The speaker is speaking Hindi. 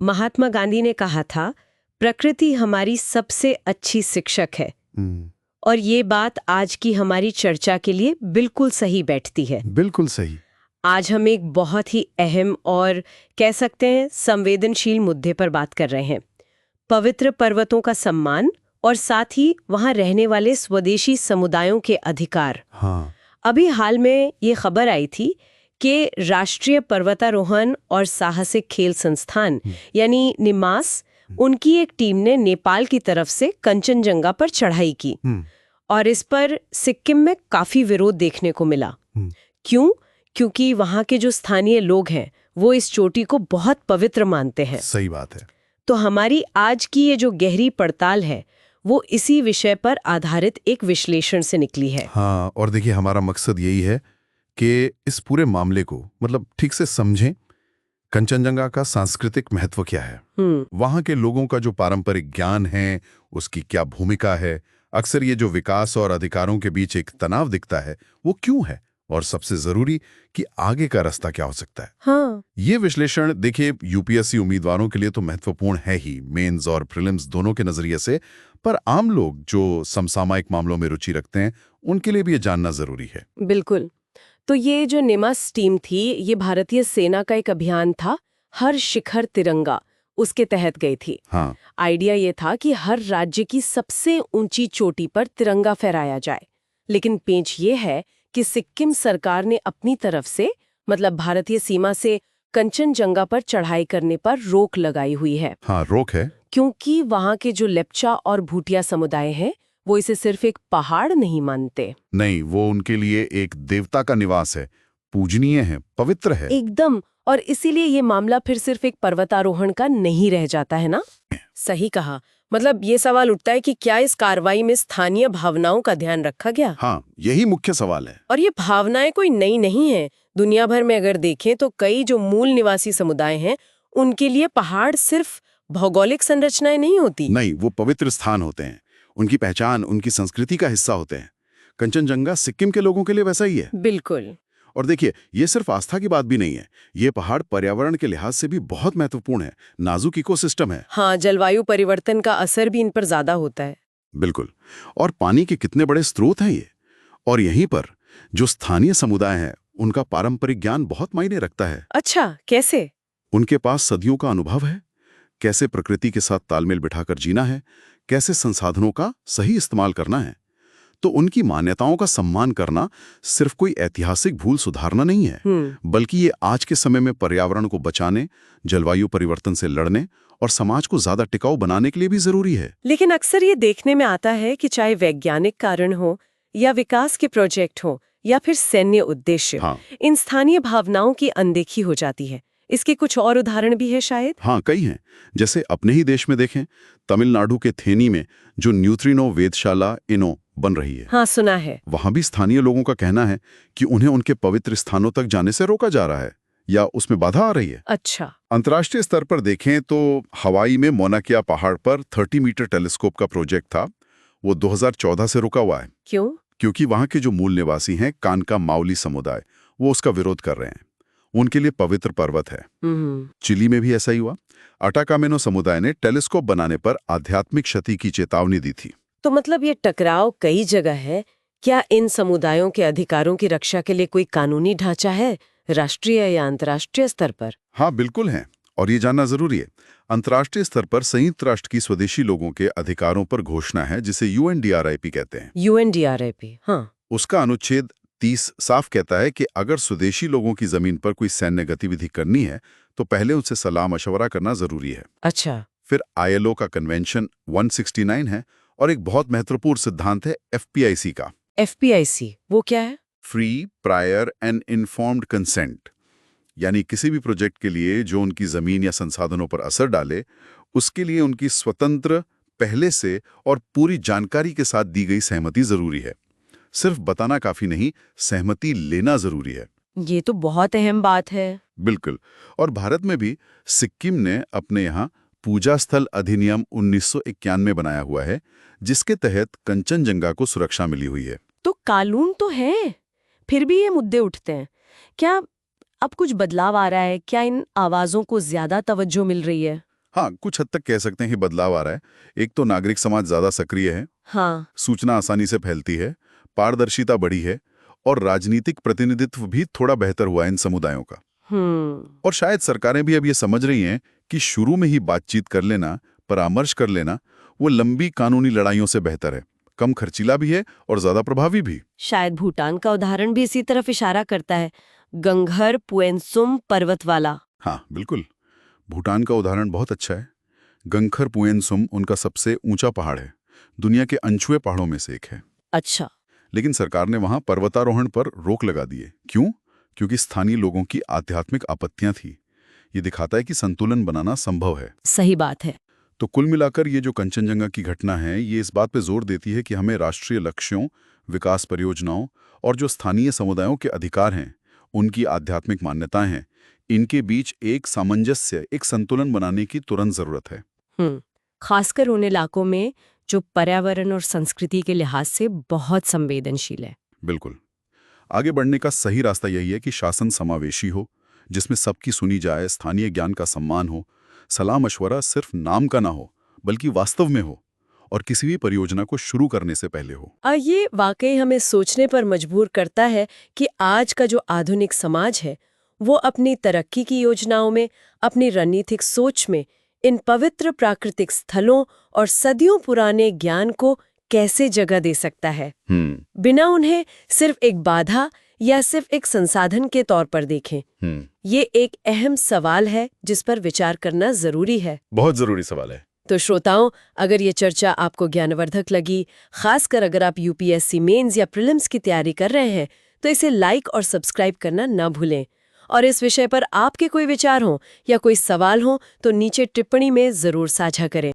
महात्मा गांधी ने कहा था, प्रकृति हमारी सबसे अच्छी शिक्षक है। और ये बात आज की हमारी चर्चा के लिए बिल्कुल सही बैठती है। बिल्कुल सही। आज हम एक बहुत ही अहम और कह सकते हैं संवेदनशील मुद्दे पर बात कर रहे हैं। पवित्र पर्वतों का सम्मान और साथ ही वहां रहने वाले स्वदेशी समुदायों के अधिकार। हाँ। अभी हाल में ये खबर आई थी कि राष्ट्रीय पर्वतारोहण और साहसिक खेल संस्थान यानी निमास, उनकी एक टीम ने नेपाल की तरफ से कंचनजंगा पर चढ़ाई की। और इस पर सिक्किम में काफी विरोध देखने को मिला। क्यों? क्योंकि वहां के जो स्थानीय लोग हैं वो इस चोटी को बहुत पवित्र मानते हैं। सही बात है। तो हमारी आज की ये जो गहरी पड़ताल है वो इसी विषय पर आधारित एक विश्लेषण से निकली है। हाँ, और देखिए हमारा मकसद यही है कि इस पूरे मामले को ठीक से समझें। कंचनजंगा का सांस्कृतिक महत्व क्या है, वहां के लोगों का जो पारंपरिक ज्ञान है उसकी क्या भूमिका है, अक्सर ये जो विकास और अधिकारों के बीच एक तनाव दिखता है वो क्यों है, और सबसे जरूरी कि आगे का रास्ता क्या हो सकता है। हाँ। ये विश्लेषण देखिए यूपीएससी उम्मीदवारों के लिए तो महत्वपूर्ण है ही, मेंस और प्रीलिम्स दोनों के नजरिए से, पर आम लोग जो समसामयिक मामलों में रुचि रखते हैं उनके लिए भी ये जानना जरूरी है। बिल्कुल। तो ये जो निमास टीम थी, ये भारतीय सेना का एक अभियान था, हर शिखर तिरंगा, उसके तहत गई थी। हाँ। आइडिया ये था कि हर राज्य की सबसे ऊंची चोटी पर तिरंगा फहराया जाए। लेकिन पेंच ये है कि सिक्किम सरकार ने अपनी तरफ से भारतीय सीमा से कंचनजंगा पर चढ़ाई करने पर रोक लगाई हुई है। हाँ, रोक है। क्योंकि वहां के जो लेप्चा और भूटिया समुदाय हैं वो इसे सिर्फ एक पहाड़ नहीं मानते। नहीं, वो उनके लिए एक देवता का निवास है, पूजनीय है, पवित्र है। एकदम। और इसीलिए ये मामला फिर सिर्फ एक पर्वतारोहण का नहीं रह जाता है ना। सही कहा। ये सवाल उठता है कि क्या इस कार्रवाई में स्थानीय भावनाओं का ध्यान रखा गया? हाँ, यही मुख्य सवाल है। और ये भावनाएं कोई नई नहीं है। दुनिया भर में अगर देखें तो कई जो मूल निवासी समुदाय हैं उनके लिए पहाड़ सिर्फ भौगोलिक संरचनाएं नहीं होती। नहीं, वो पवित्र स्थान होते हैं, उनकी पहचान, उनकी संस्कृति का हिस्सा होते हैं। कंचनजंगा सिक्किम के लोगों के लिए वैसा ही है। बिल्कुल। और देखिए, ये सिर्फ आस्था की बात भी नहीं है, ये पहाड़ पर्यावरण के लिहाज से भी बहुत महत्वपूर्ण है, नाजुक इकोसिस्टम है। हाँ, जलवायु परिवर्तन का असर भी इन पर ज्यादा होता है। बिल्कुल। और पानी के कितने बड़े स्रोत हैं ये। और यहीं पर जो स्थानीय समुदाय है उनका पारंपरिक ज्ञान बहुत मायने रखता है। अच्छा, कैसे? उनके पास सदियों का अनुभव है, कैसे प्रकृति के साथ तालमेल बिठाकर जीना है, कैसे संसाधनों का सही इस्तेमाल करना है। तो उनकी मान्यताओं का सम्मान करना सिर्फ कोई ऐतिहासिक भूल सुधारना नहीं है, बल्कि ये आज के समय में पर्यावरण को बचाने, जलवायु परिवर्तन से लड़ने और समाज को ज्यादा टिकाऊ बनाने के लिए भी जरूरी है। लेकिन अक्सर ये देखने में आता है कि चाहे वैज्ञानिक कारण हो या विकास के प्रोजेक्ट हो या फिर सैन्य उद्देश्य, हाँ। इन स्थानीय भावनाओं की अनदेखी हो जाती है। इसके कुछ और उदाहरण भी है शायद? हाँ, कई हैं। जैसे अपने ही देश में देखें, तमिलनाडु के थेनी में जो न्यूट्रिनो वेधशाला इनो बन रही है। हाँ, सुना है। वहां भी स्थानीय लोगों का कहना है कि उन्हें उनके पवित्र स्थानों तक जाने से रोका जा रहा है या उसमें बाधा आ रही है। अच्छा। अंतर्राष्ट्रीय स्तर पर देखें तो हवाई में मोना किया पहाड़ पर 30 मीटर टेलीस्कोप का प्रोजेक्ट था, वो 2014 से रुका हुआ है। क्यों? क्योंकि वहां के जो मूल निवासी हैं, कानका माउली समुदाय, वो उसका विरोध कर रहे हैं। उनके लिए पवित्र पर्वत है। चिली में भी ऐसा ही हुआ। अटाकामेनो समुदाय ने टेलीस्कोप बनाने पर आध्यात्मिक क्षति की चेतावनी दी थी। तो ये टकराव कई जगह है। क्या इन समुदायों के अधिकारों की रक्षा के लिए कोई कानूनी ढांचा है, राष्ट्रीय या अंतर्राष्ट्रीय स्तर पर? हाँ, बिल्कुल है, और ये जानना जरूरी है। अंतर्राष्ट्रीय स्तर पर संयुक्त राष्ट्र की स्वदेशी लोगों के अधिकारों पर घोषणा है, जिसे यूएनडीआरआईपी कहते हैं। यूएनडीआरआईपी, हाँ। उसका अनुच्छेद 30 साफ कहता है कि अगर स्वदेशी लोगों की जमीन पर कोई सैन्य गतिविधि करनी है तो पहले उनसे सलाह मशवरा करना जरूरी है। अच्छा। फिर आईएलओ का कन्वेंशन 169 है, और एक बहुत महत्वपूर्ण सिद्धांत है एफपीआईसी का। एफपीआईसी वो क्या है? Free, prior and informed consent. यानी किसी भी प्रोजेक्ट के लिए जो उनकी जमीन या संसाधनों पर असर डाले, उसके लिए उनकी स्वतंत्र, पहले से और पूरी जानकारी के साथ दी गई सहमति जरूरी है। सिर्फ बताना काफी नहीं, सहमति लेना जरूरी है। ये तो बहुत अहम बात है। बिल्कुल। और भारत में भी सिक्किम ने अपने यहाँ पूजा स्थल अधिनियम 1991 बनाया हुआ है, जिसके तहत कंचनजंगा को सुरक्षा मिली हुई है। तो कानून तो है, फिर भी ये मुद्दे उठते हैं। क्या अब कुछ बदलाव आ रहा है? क्या इन आवाजों को ज्यादा तवज्जो मिल रही है? हाँ, कुछ हद तक कह सकते हैं कि बदलाव आ रहा है। एक तो नागरिक समाज ज्यादा सक्रिय है, हाँ। सूचना आसानी से फैलती है, पारदर्शिता बढ़ी है और राजनीतिक प्रतिनिधित्व भी थोड़ा बेहतर हुआ है इन समुदायों का। और शायद सरकारें भी अब ये समझ रही हैं कि शुरू में ही बातचीत कर लेना, परामर्श कर लेना, वो लंबी कानूनी लड़ाइयों से बेहतर है, कम खर्चीला भी है और ज्यादा प्रभावी भी। शायद भूटान का उदाहरण भी इसी तरफ इशारा करता है, गंगहर पुएनसुम पर्वत वाला। हाँ, बिल्कुल। भूटान का उदाहरण बहुत अच्छा है। गंगखर पुएनसुम उनका सबसे ऊंचा पहाड़ है, दुनिया के अनछुए पहाड़ों में से एक है। अच्छा। लेकिन सरकार ने वहां पर्वतारोहण पर रोक लगा दी है। क्यों? क्योंकि स्थानीय लोगों की आध्यात्मिक आपत्तियां थी। ये दिखाता है कि संतुलन बनाना संभव है। सही बात है। तो कुल मिलाकर ये जो कंचनजंगा की घटना है, ये इस बात पे जोर देती है कि हमें राष्ट्रीय लक्ष्यों, विकास परियोजनाओं और जो स्थानीय समुदायों के अधिकार हैं, उनकी आध्यात्मिक मान्यताएं हैं, इनके बीच एक सामंजस्य, एक संतुलन बनाने की तुरंत जरूरत है। खासकर उन इलाकों में जो पर्यावरण और संस्कृति के लिहाज से बहुत संवेदनशील है। बिल्कुल। आगे बढ़ने का सही रास्ता यही है कि शासन समावेशी हो, जिसमें सबकी सुनी जाए, स्थानीय ज्ञान का सम्मान हो, सलाह मशवरा सिर्फ नाम का ना हो बल्कि वास्तव में हो, और किसी भी परियोजना को शुरू करने से पहले हो। ये वाकई हमें सोचने पर मजबूर करता है कि आज का जो आधुनिक समाज है, वो अपनी तरक्की की योजनाओं में, अपनी रणनीतिक सोच में इन पवित्र प्राकृतिक स्थलों और सदियों पुराने ज्ञान को कैसे जगह दे सकता है, बिना उन्हें सिर्फ एक बाधा या सिर्फ एक संसाधन के तौर पर देखें। ये एक अहम सवाल है जिस पर विचार करना जरूरी है। बहुत जरूरी सवाल है। तो श्रोताओं, अगर ये चर्चा आपको ज्ञानवर्धक लगी, खासकर अगर आप यूपीएससी मेंस या प्रीलिम्स की तैयारी कर रहे हैं, तो इसे लाइक और सब्सक्राइब करना न भूलें। और इस विषय पर आपके कोई विचार हो या कोई सवाल हो तो नीचे टिप्पणी में जरूर साझा करें।